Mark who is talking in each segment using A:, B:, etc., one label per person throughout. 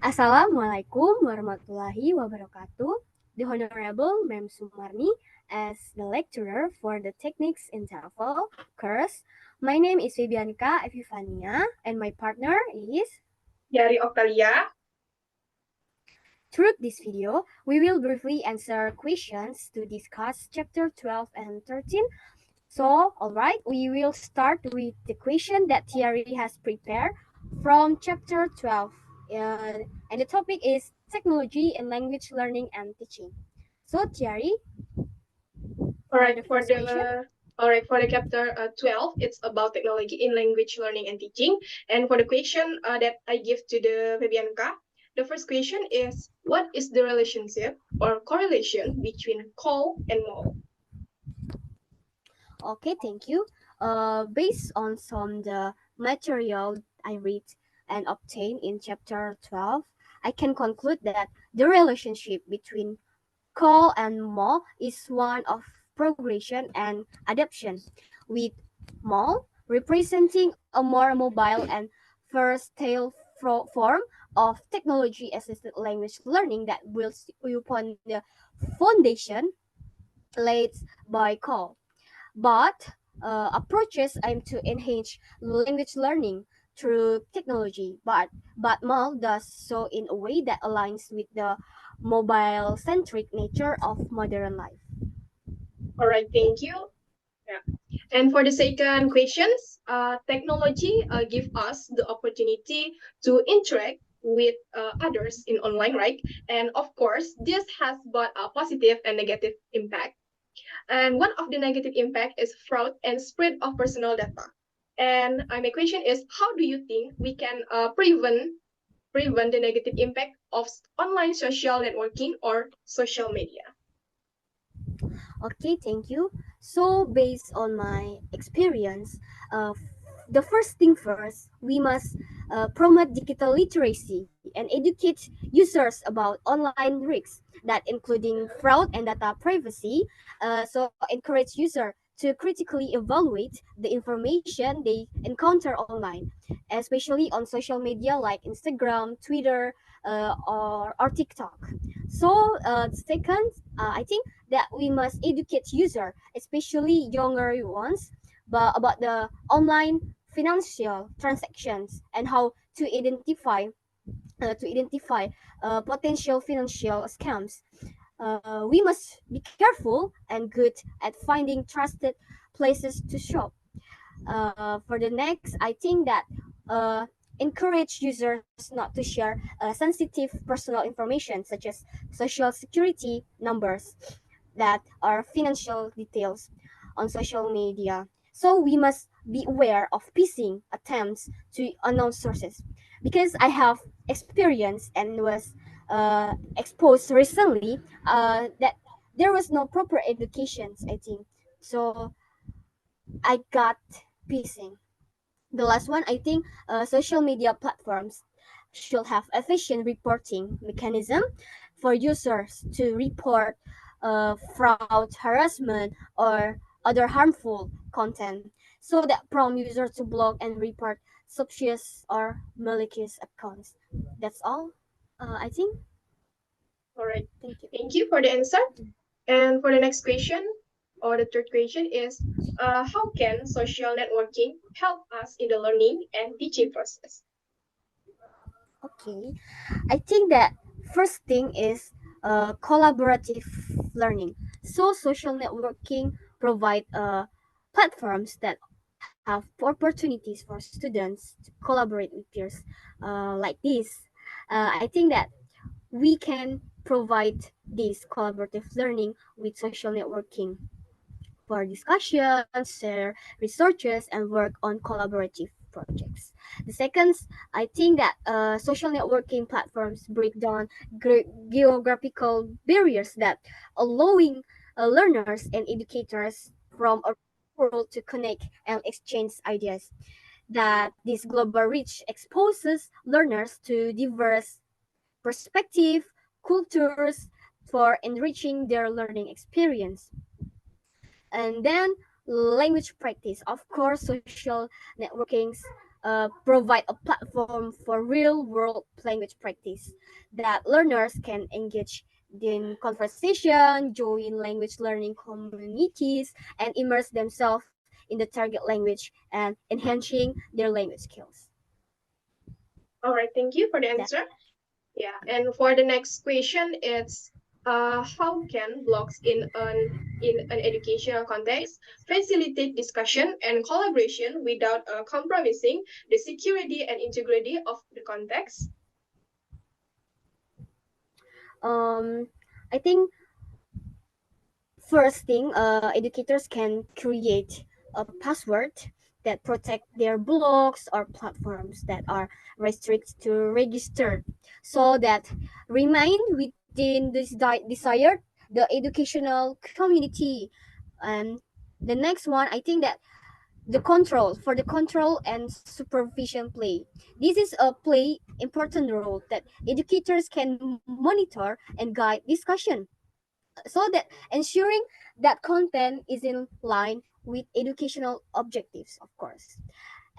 A: Assalamualaikum warahmatullahi wabarakatuh. The Honorable Ma'am Sumarni as the lecturer for the Techniques in TEFL course. My name is Febianka Epifania and my partner is
B: Tyari Octalia.
A: Through this video, we will briefly answer questions to discuss chapter 12 and 13. So, alright, we will start with the question that Thierry has prepared from chapter 12. And the topic is technology in language learning and teaching. So, Thierry,
B: All
A: for
B: right,
A: the
B: for
A: first question.
B: the for the chapter 12, it's about technology in language learning and teaching. And for the question that I give to the Fabianka, the first question is, what is the relationship or correlation between call and mall?
A: Okay, thank you. Based on some the material I read and obtained in chapter 12, I can conclude that the relationship between call and mall is one of progression and adoption, with mall representing a more mobile and versatile form of technology assisted language learning that builds upon the foundation laid by call. But approaches aim to enhance language learning through technology, but mall does so in a way that aligns with the mobile centric nature of modern life.
B: All right, thank you. Yeah. And for the second questions, technology give us the opportunity to interact with others in online, right? And of course, this has both a positive and negative impact. And one of the negative impact is fraud and spread of personal data. And my question is, how do you think we can prevent the negative impact of online social networking or social media?
A: Okay, thank you. So, based on my experience, the first thing first, we must promote digital literacy and educate users about online risks that including fraud and data privacy. So, encourage user to critically evaluate the information they encounter online, especially on social media like Instagram, Twitter, or TikTok. So, second, I think that we must educate user, especially younger ones, about the online financial transactions and how to identify potential financial scams. We must be careful and good at finding trusted places to shop. For the next, I think that uh, encourage users not to share sensitive personal information such as social security numbers that are financial details on social media. So we must be aware of phishing attempts to unknown sources because I have experience and was exposed recently that there was no proper education, I think. So I got phishing. The last one, I think social media platforms should have efficient reporting mechanism for users to report fraud, harassment, or other harmful content, so that prompt users to block and report suspicious or malicious accounts. That's all. I think.
B: All right,
A: Thank you.
B: thank you for the answer. And for the next question, or the third question is, how can social networking help us in the learning and teaching process?
A: Okay. I think that first thing is collaborative learning. So social networking provide platforms that have opportunities for students to collaborate with peers like this. I think that we can provide this collaborative learning with social networking for discussions, share researches, and work on collaborative projects. The second, I think that social networking platforms break down geographical barriers that allowing learners and educators from around the world to connect and exchange ideas. That this global reach exposes learners to diverse perspective, cultures for enriching their learning experience. And then language practice. Of course, social networkings provide a platform for real world language practice that learners can engage in conversation, join language learning communities, and immerse themselves in the target language and enhancing their language skills.
B: All right, thank you for the
A: That
B: answer. Yeah, and for the next question, it's how can blogs in an educational context facilitate discussion and collaboration without compromising the security and integrity of the context?
A: um, I think first thing, educators can create a password that protect their blogs or platforms that are restricted to register, so that remain within this desired the educational community. And the next one, I think that the control and supervision play. This is a play important role that educators can monitor and guide discussion, so that ensuring that content is in line with educational objectives, of course.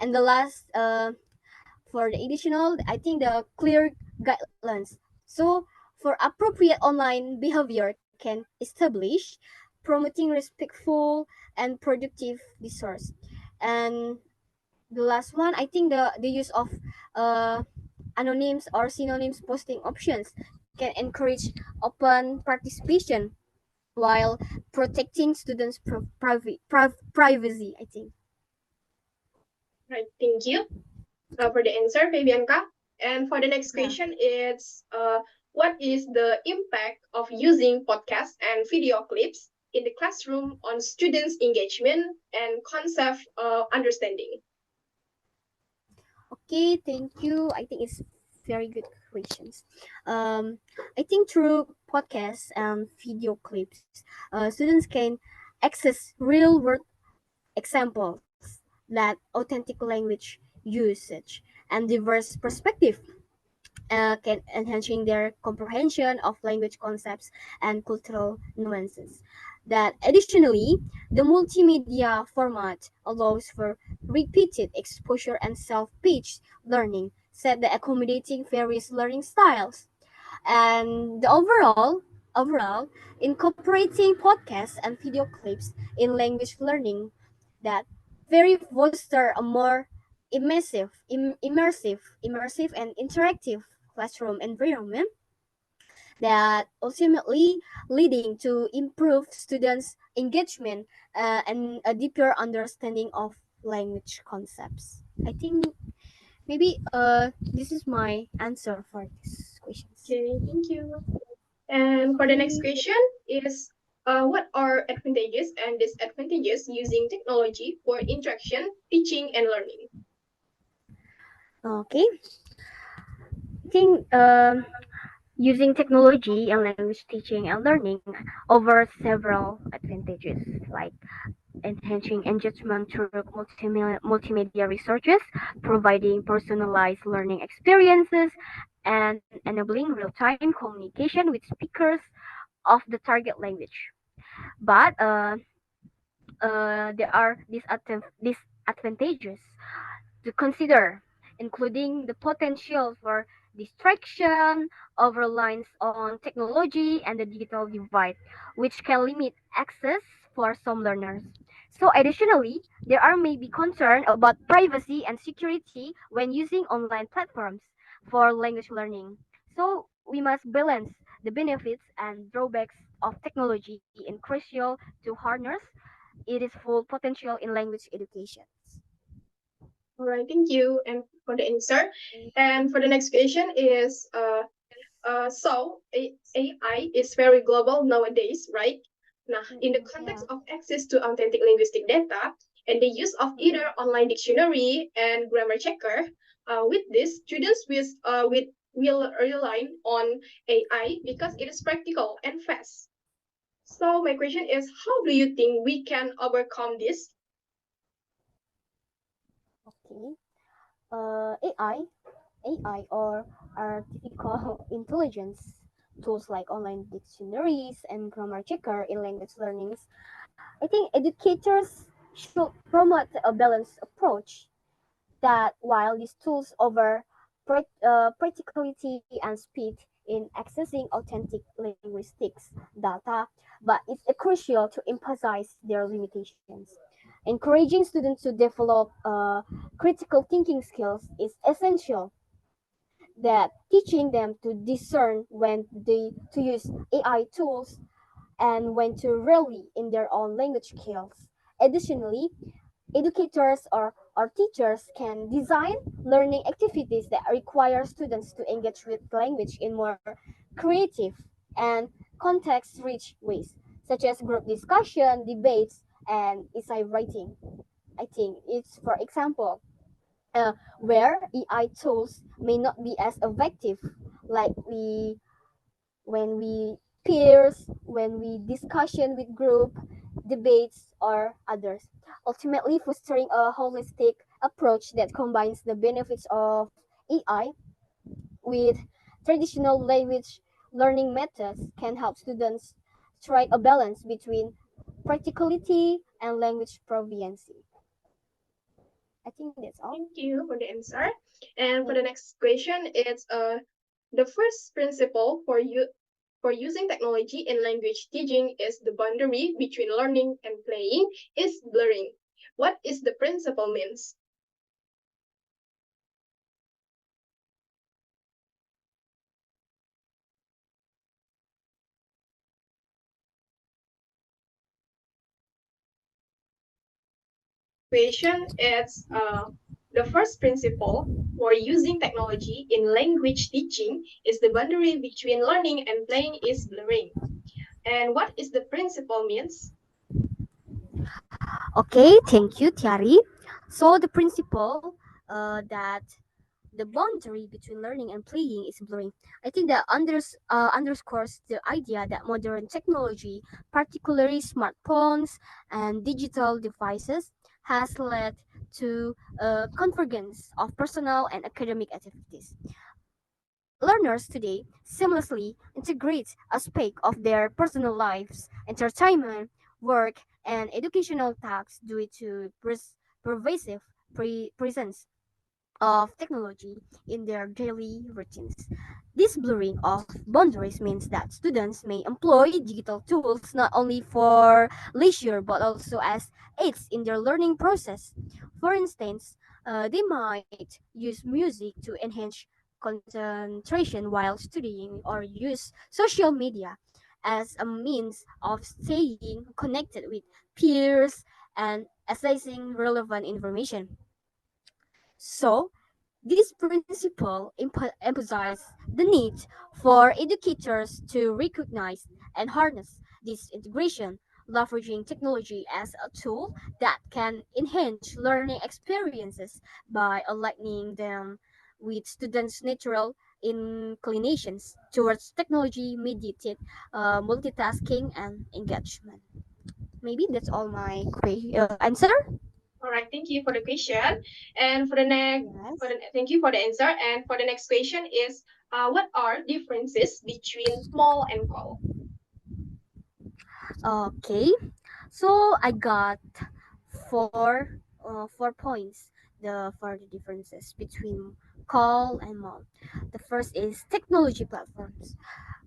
A: And the last, for the additional, I think the clear guidelines. So for appropriate online behavior can establish promoting respectful and productive discourse. And the last one, I think the use of uh, anonyms or synonyms posting options can encourage open participation while protecting students' privacy, I think.
B: Right, thank you for the answer, Fabianka. And for the next
A: Yeah.
B: question, it's what is the impact of using podcasts and video clips in the classroom on students' engagement and concept understanding?
A: Okay, thank you. I think it's very good questions. Um, I think through podcasts and video clips, students can access real world examples that authentic language usage and diverse perspective can enhancing their comprehension of language concepts and cultural nuances. That additionally, the multimedia format allows for repeated exposure and self-paced learning, set the accommodating various learning styles. And the overall, incorporating podcasts and video clips in language learning that very foster a more immersive and interactive classroom environment that ultimately leading to improved students engagement and a deeper understanding of language concepts. I think maybe this is my answer for these questions.
B: Okay, thank you. And for the next
A: Okay.
B: question is what are advantages and disadvantages using technology for interaction, teaching, and learning?
A: Okay. I think using technology and language teaching and learning over several advantages, like enhancing engagement through multimedia resources, providing personalized learning experiences, and enabling real-time communication with speakers of the target language. But there are disadvantages to consider, including the potential for distraction, over reliance on technology, and the digital divide, which can limit access for some learners. So, additionally, there are maybe concern about privacy and security when using online platforms for language learning. So, we must balance the benefits and drawbacks of technology in crucial to harness its full potential in language education.
B: All right, thank you, and for the answer. And for the next question is AI is very global nowadays, right? Now, in the context
A: Yeah.
B: of access to authentic linguistic data and the use of either online dictionary and grammar checker, with this, students will rely on AI because it is practical and fast. So my question is, how do you think we can overcome this?
A: Okay. AI or artificial intelligence tools like online dictionaries and grammar checker in language learnings. I think educators should promote a balanced approach. that while these tools offer practicality and speed in accessing authentic linguistics data, but it's crucial to emphasize their limitations. Encouraging students to develop critical thinking skills is essential, that teaching them to discern when to use AI tools and when to rely in their own language skills. Additionally, educators or teachers can design learning activities that require students to engage with language in more creative and context-rich ways, such as group discussion, debates, and essay writing. I think it's, for example, where AI tools may not be as effective, like when we peers, when we discussion with group, debates, or others. Ultimately, fostering a holistic approach that combines the benefits of AI with traditional language learning methods can help students strike a balance between practicality and language proficiency. I think that's all.
B: Thank you for the answer. And for the next question, it's the first principle for you for using technology in language teaching is the boundary between learning and playing is blurring. What is the principle means? Question is the first principle for using technology in language teaching is the boundary between learning and playing is blurring. And what is the principle means?
A: Okay, thank you, Tiari. So the principle that the boundary between learning and playing is blurring. I think that underscores the idea that modern technology, particularly smartphones and digital devices, has led to a convergence of personal and academic activities. Learners today seamlessly integrate aspects of their personal lives, entertainment, work, and educational tasks due to pervasive presence of technology in their daily routines. This blurring of boundaries means that students may employ digital tools not only for leisure but also as aids in their learning process. For instance, they might use music to enhance concentration while studying or use social media as a means of staying connected with peers and accessing relevant information. So, this principle emphasizes the need for educators to recognize and harness this integration, leveraging technology as a tool that can enhance learning experiences by aligning them with students' natural inclinations towards technology mediated multitasking and engagement. Maybe that's all my answer.
B: All right, thank you for the question. And for the next,
A: Yes.
B: thank you for the answer. And for the next question is, what are differences between mall and call?
A: Okay. So I got four points for the differences between call and mall. The first is technology platforms.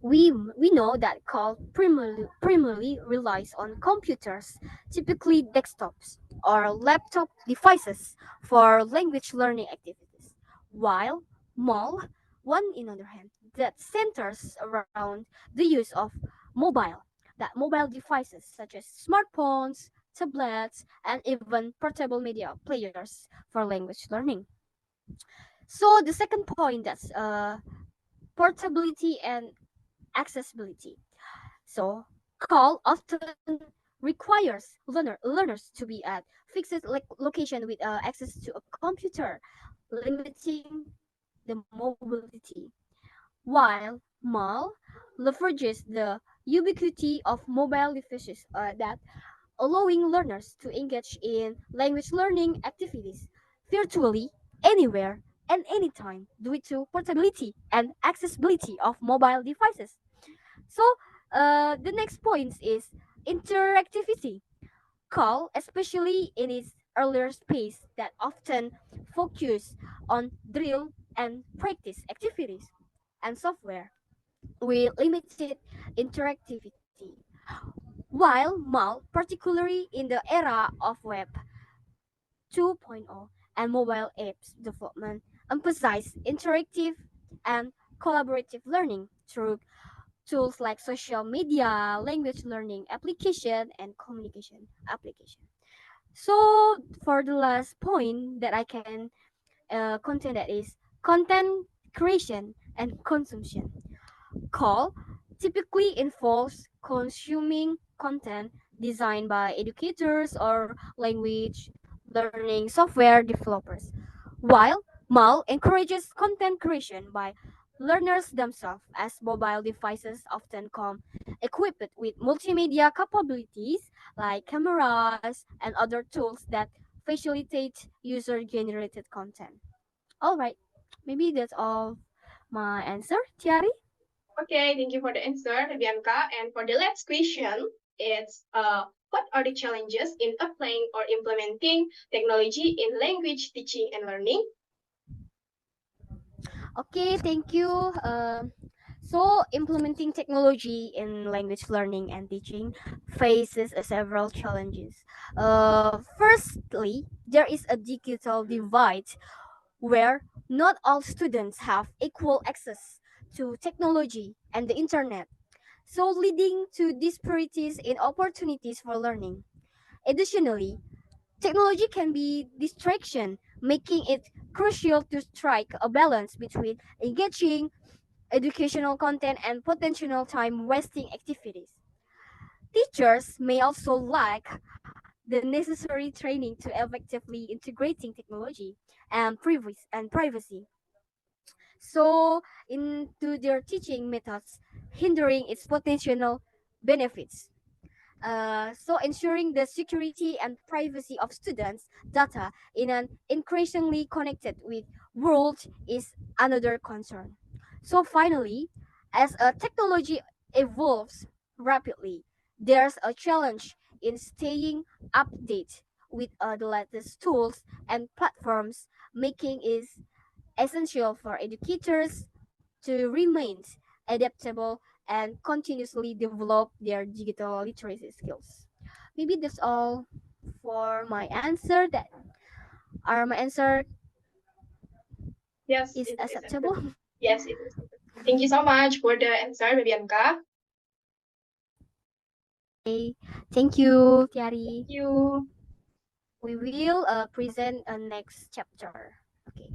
A: We know that call primarily relies on computers, typically desktops or laptop devices for language learning activities, while mall, one in other hand, that centers around the use of mobile that mobile devices such as smartphones, tablets, and even portable media players for language learning. So the second point, that's portability and accessibility. So call often requires learners to be at fixed location with access to a computer, limiting the mobility. While mall leverages the ubiquity of mobile devices that allowing learners to engage in language learning activities virtually anywhere and anytime due to portability and accessibility of mobile devices. So, the next point is interactivity. Call, especially in its earlier space that often focus on drill and practice activities and software with limited interactivity. While MAL, particularly in the era of Web 2.0 and mobile apps development, emphasize interactive and collaborative learning through tools like social media, language learning application, and communication application. So for the last point that I can content, that is content creation and consumption. Call typically involves consuming content designed by educators or language learning software developers, while MAL encourages content creation by learners themselves, as mobile devices often come equipped with multimedia capabilities like cameras and other tools that facilitate user generated content. All right, maybe that's all my answer, Tiari.
B: Okay, thank you for the answer, Bianca. And for the last question, it's what are the challenges in applying or implementing technology in language teaching and learning?
A: Okay, thank you. So, implementing technology in language learning and teaching faces several challenges. Firstly, there is a digital divide where not all students have equal access to technology and the internet, so leading to disparities in opportunities for learning. Additionally, technology can be distraction, making it crucial to strike a balance between engaging educational content and potential time wasting activities. Teachers may also lack the necessary training to effectively integrating technology and privacy. So into their teaching methods, hindering its potential benefits. So ensuring the security and privacy of students' data in an increasingly connected with world is another concern. So finally, as a technology evolves rapidly, there's a challenge in staying updated with the latest tools and platforms, making it essential for educators to remain adaptable and continuously develop their digital literacy skills. Maybe that's all for my answer. That are my answer
B: Yes,
A: is
B: it is.
A: acceptable.
B: Yes, it is. Thank you so much for the answer, Bianca.
A: Okay, thank you, Tiari.
B: Thank you.
A: We will present a next chapter. Okay.